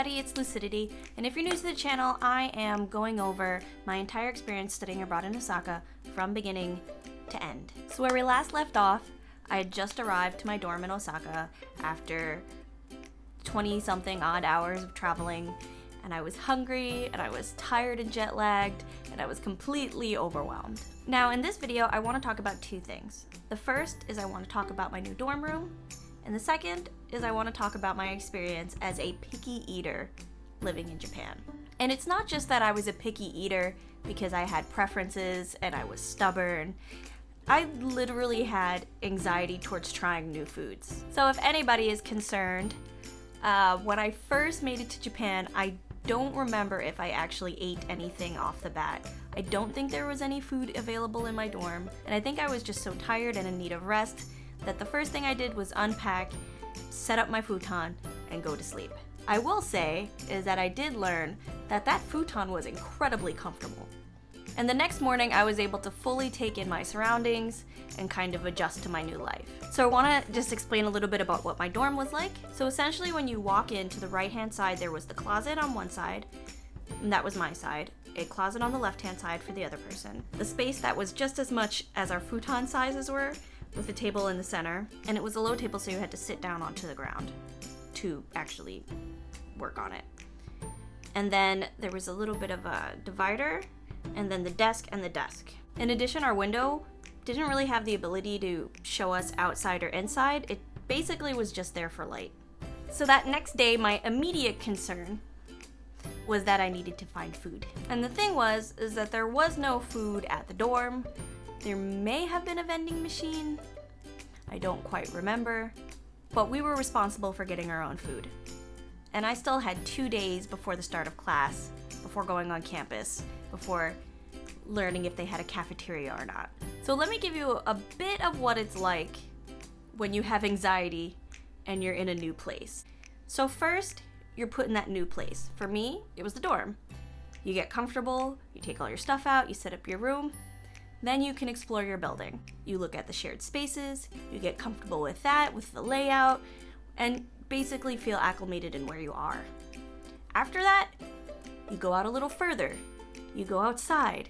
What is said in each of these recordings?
everybody, it's Lucidity, and if you're new to the channel, I am going over my entire experience studying abroad in Osaka from beginning to end. So where we last left off, I had just arrived to my dorm in Osaka after 20-something odd hours of traveling, and I was hungry, and I was tired and jet lagged, and I was completely overwhelmed. Now in this video, I want to talk about two things. The first is I want to talk about my new dorm room, and the second is I want to talk about my experience as a picky eater living in Japan. And it's not just that I was a picky eater because I had preferences and I was stubborn. I literally had anxiety towards trying new foods. So if anybody is concerned, when I first made it to Japan, I don't remember if I actually ate anything off the bat. I don't think there was any food available in my dorm, and I think I was just so tired and in need of rest that the first thing I did was unpack, set up my futon, and go to sleep. I will say is that I did learn that that futon was incredibly comfortable. And the next morning I was able to fully take in my surroundings and kind of adjust to my new life. So I want to just explain a little bit about what my dorm was like. So essentially when you walk in, to the right hand side there was the closet on one side, and that was my side, a closet on the left hand side for the other person. The space that was just as much as our futon sizes were, with a table in the center, and it was a low table so you had to sit down onto the ground to actually work on it. And then there was a little bit of a divider, and then the desk and the desk. In addition, our window didn't really have the ability to show us outside or inside. It basically was just there for light. So that next day, my immediate concern was that I needed to find food. And the thing is that there was no food at the dorm. There may have been a vending machine, I don't quite remember, but we were responsible for getting our own food. And I still had 2 days before the start of class, before going on campus, before learning if they had a cafeteria or not. So let me give you a bit of what it's like when you have anxiety and you're in a new place. So first, you're put in that new place. For me, it was the dorm. You get comfortable, you take all your stuff out, you set up your room. Then you can explore your building. You look at the shared spaces, you get comfortable with that, with the layout, and basically feel acclimated in where you are. After that, you go out a little further. You go outside.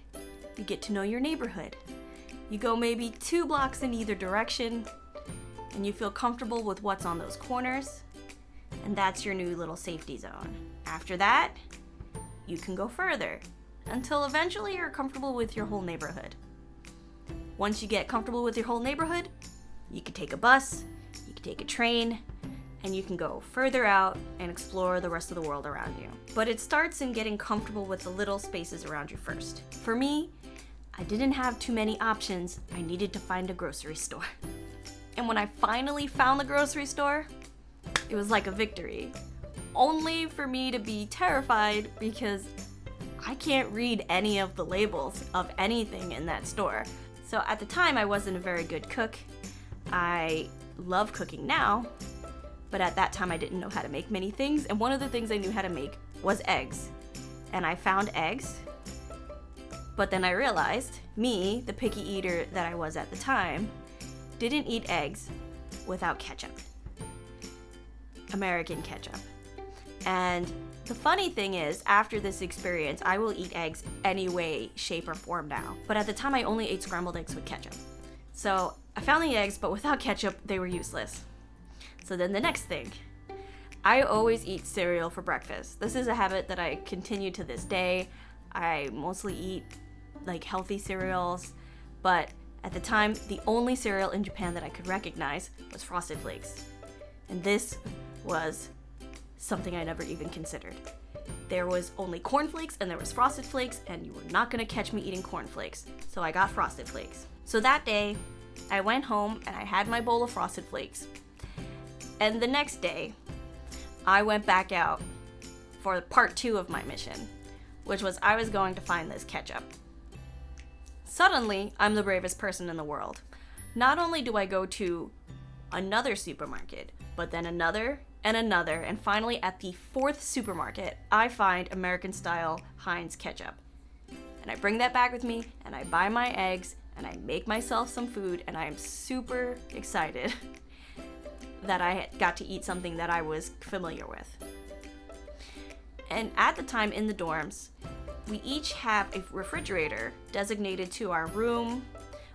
You get to know your neighborhood. You go maybe 2 blocks in either direction, and you feel comfortable with what's on those corners, and that's your new little safety zone. After that, you can go further, until eventually you're comfortable with your whole neighborhood. Once you get comfortable with your whole neighborhood, you can take a bus, you can take a train, and you can go further out and explore the rest of the world around you. But it starts in getting comfortable with the little spaces around you first. For me, I didn't have too many options. I needed to find a grocery store. And when I finally found the grocery store, it was like a victory. Only for me to be terrified because I can't read any of the labels of anything in that store. So at the time, I wasn't a very good cook. I love cooking now, but at that time I didn't know how to make many things, and one of the things I knew how to make was eggs. And I found eggs, but then I realized, me, the picky eater that I was at the time, didn't eat eggs without ketchup. American ketchup. And the funny thing is, after this experience, I will eat eggs any way, shape, or form now. But at the time, I only ate scrambled eggs with ketchup. So I found the eggs, but without ketchup, they were useless. So then the next thing, I always eat cereal for breakfast. This is a habit that I continue to this day. I mostly eat like healthy cereals, but at the time, the only cereal in Japan that I could recognize was Frosted Flakes. And this was something I never even considered. There was only cornflakes and there was Frosted Flakes, and you were not gonna catch me eating cornflakes. So I got Frosted Flakes. So that day, I went home and I had my bowl of Frosted Flakes. And the next day, I went back out for part 2 of my mission, which was I was going to find this ketchup. Suddenly, I'm the bravest person in the world. Not only do I go to another supermarket, but then another, and finally at the 4th supermarket, I find American-style Heinz ketchup. And I bring that back with me, and I buy my eggs, and I make myself some food, and I am super excited that I got to eat something that I was familiar with. And at the time in the dorms, we each have a refrigerator designated to our room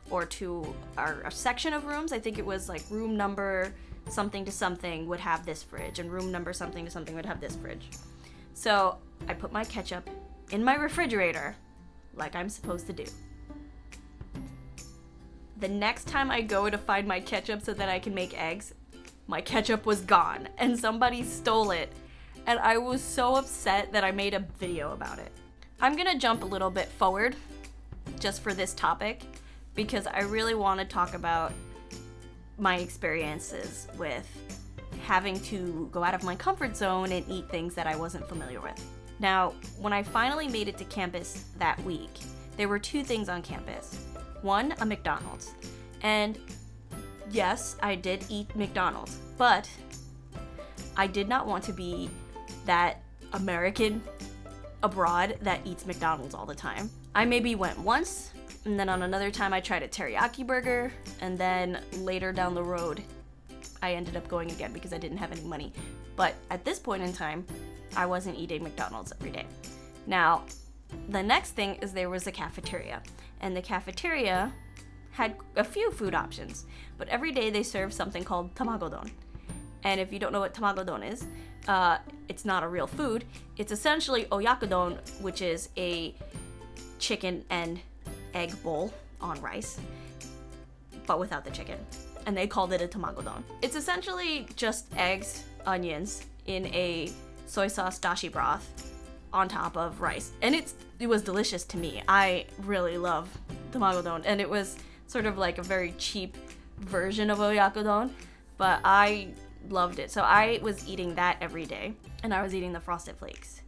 or to our section of rooms. I think it was like room number something to something would have this fridge, and room number something to something would have this fridge. So I put my ketchup in my refrigerator like I'm supposed to do. The next time I go to find my ketchup so that I can make eggs, my ketchup was gone and somebody stole it. And I was so upset that I made a video about it. I'm gonna jump a little bit forward just for this topic because I really want to talk about my experiences with having to go out of my comfort zone and eat things that I wasn't familiar with. Now, when I finally made it to campus that week, there were two things on campus. One, a McDonald's. And yes, I did eat McDonald's, but I did not want to be that American abroad that eats McDonald's all the time. I maybe went once, and then on another time I tried a teriyaki burger, and then later down the road I ended up going again because I didn't have any money. But at this point in time, I wasn't eating McDonald's every day. Now, the next thing is there was a cafeteria, and the cafeteria had a few food options, but every day they served something called tamagodon. And if you don't know what tamagodon is, it's not a real food. It's essentially oyakudon, which is a chicken and egg bowl on rice, but without the chicken. And they called it a tamagodon. It's essentially just eggs, onions in a soy sauce dashi broth on top of rice. And it was delicious to me. I really love tamagodon, and it was sort of like a very cheap version of oyakudon, but I loved it. So I was eating that every day, and I was eating the Frosted Flakes.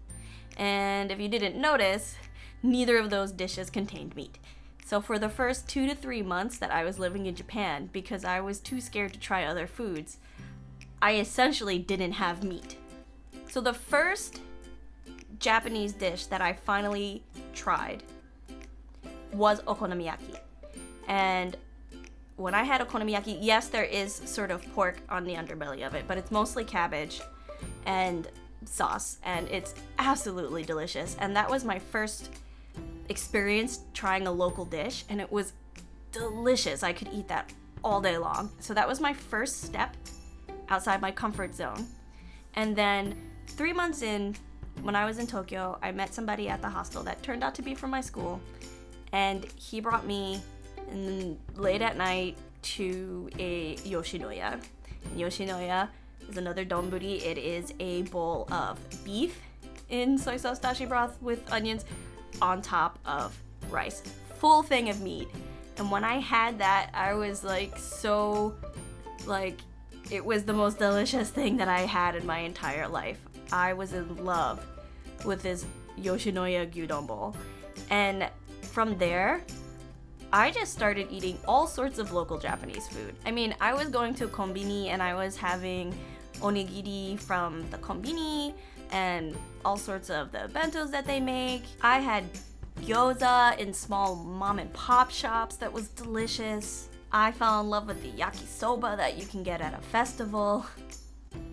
And if you didn't notice, neither of those dishes contained meat. So for the first 2 to 3 months that I was living in Japan, because I was too scared to try other foods, I essentially didn't have meat. So the first Japanese dish that I finally tried was okonomiyaki. And when I had okonomiyaki, yes, there is sort of pork on the underbelly of it, but it's mostly cabbage and sauce, and it's absolutely delicious. And that was my first experience trying a local dish, and it was delicious. I could eat that all day long. So that was my first step outside my comfort zone. And then 3 months in, when I was in Tokyo, I met somebody at the hostel that turned out to be from my school, and he brought me late at night to a yoshinoya. And yoshinoya is another donburi. It is a bowl of beef in soy sauce dashi broth with onions on top of rice. Full thing of meat. And when I had that, I was it was the most delicious thing that I had in my entire life. I was in love with this yoshinoya gyudon bowl. And from there, I just started eating all sorts of local Japanese food. I mean, I was going to kombini and I was having onigiri from the kombini and all sorts of the bentos that they make. I had gyoza in small mom and pop shops that was delicious. I fell in love with the yakisoba that you can get at a festival.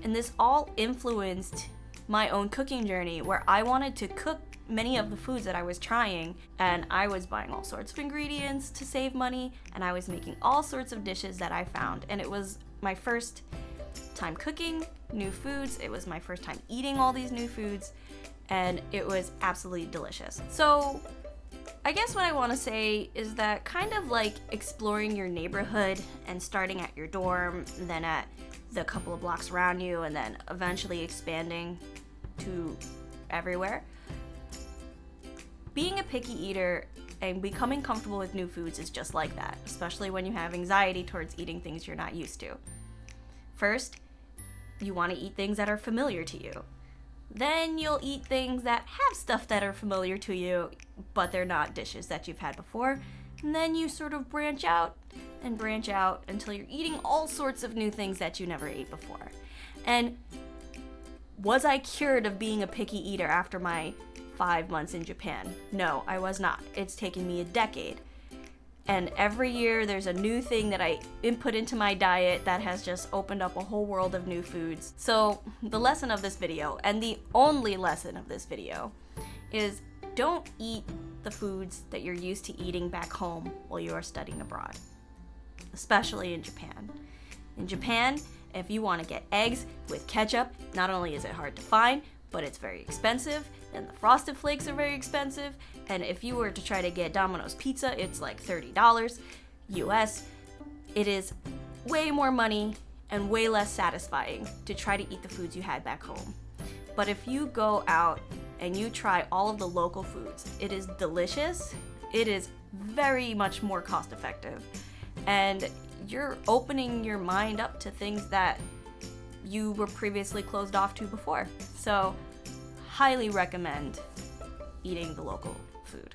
And this all influenced my own cooking journey, where I wanted to cook many of the foods that I was trying, and I was buying all sorts of ingredients to save money, and I was making all sorts of dishes that I found. And it was my first time cooking new foods. It was my first time eating all these new foods, and it was absolutely delicious. So I guess what I want to say is that kind of like exploring your neighborhood and starting at your dorm, then at the couple of blocks around you, and then eventually expanding to everywhere. Being a picky eater and becoming comfortable with new foods is just like that, especially when you have anxiety towards eating things you're not used to. First, you want to eat things that are familiar to you. Then you'll eat things that have stuff that are familiar to you, but they're not dishes that you've had before. And then you sort of branch out until you're eating all sorts of new things that you never ate before. And was I cured of being a picky eater after my 5 months in Japan? No, I was not. It's taken me a decade. And every year there's a new thing that I input into my diet that has just opened up a whole world of new foods. So the lesson of this video, and the only lesson of this video, is don't eat the foods that you're used to eating back home while you are studying abroad, especially in Japan. In Japan, if you want to get eggs with ketchup, not only is it hard to find, but it's very expensive, and the Frosted Flakes are very expensive, and if you were to try to get Domino's pizza, it's like $30 US. It is way more money and way less satisfying to try to eat the foods you had back home. But if you go out and you try all of the local foods, it is delicious, it is very much more cost effective, and you're opening your mind up to things that you were previously closed off to before. So, highly recommend eating the local food.